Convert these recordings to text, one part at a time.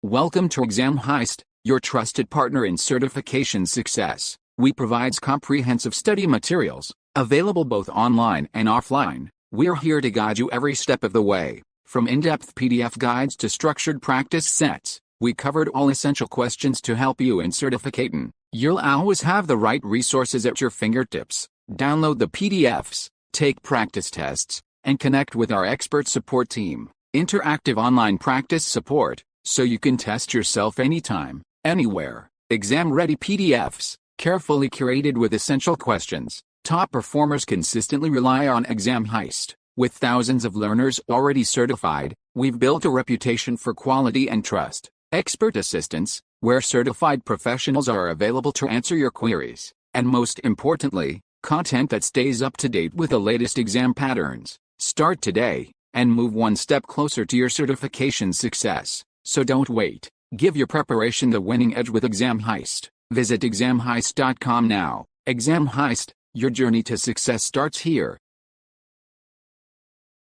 Welcome to Exam Heist, your trusted partner in certification success. We provide comprehensive study materials, available both online and offline. We're here to guide you every step of the way. From in-depth PDF guides to structured practice sets, we covered all essential questions to help you in certificating. You'll always have the right resources at your fingertips. Download the PDFs, take practice tests, and connect with our expert support team. Interactive online practice support, so you can test yourself anytime, anywhere. Exam-ready PDFs, carefully curated with essential questions. Top performers consistently rely on Exam Heist. With thousands of learners already certified, we've built a reputation for quality and trust. Expert assistance, where certified professionals are available to answer your queries. And most importantly, content that stays up to date with the latest exam patterns. Start today, and move one step closer to your certification success. So don't wait. Give your preparation the winning edge with Exam Heist. Visit examheist.com now. Exam Heist, your journey to success starts here.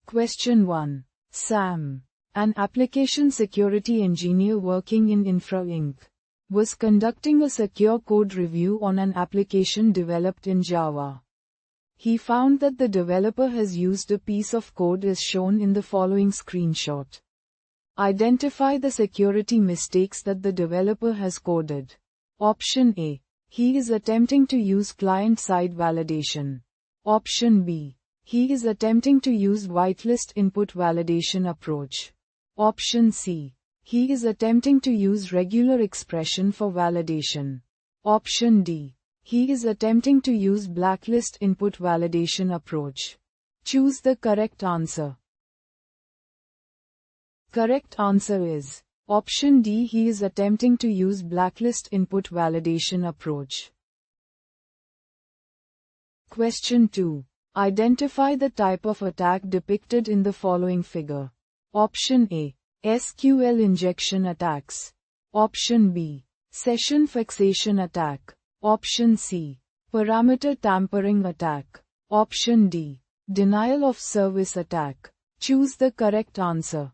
Question 1. Sam, an application security engineer working in Infra Inc., was conducting a secure code review on an application developed in Java. He found that the developer has used a piece of code as shown in the following screenshot. Identify the security mistakes that the developer has coded. Option A. He is attempting to use client-side validation. Option B. He is attempting to use whitelist input validation approach. Option C. He is attempting to use regular expression for validation. Option D. He is attempting to use blacklist input validation approach. Choose the correct answer. Correct answer is Option D. He is attempting to use blacklist input validation approach. Question 2. Identify the type of attack depicted in the following figure. Option A. SQL injection attacks. Option B. Session fixation attack. Option C. Parameter tampering attack. Option D. Denial of service attack. Choose the correct answer.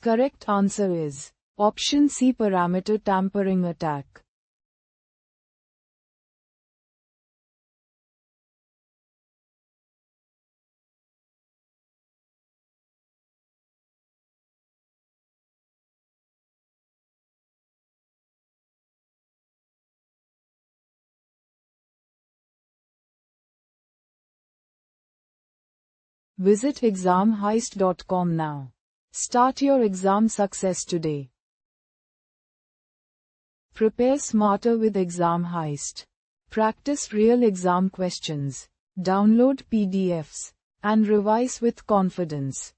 Correct answer is Option C. Parameter tampering attack. Visit examheist.com now. Start your exam success today. Prepare smarter with Exam Heist. Practice real exam questions. Download PDFs. And revise with confidence.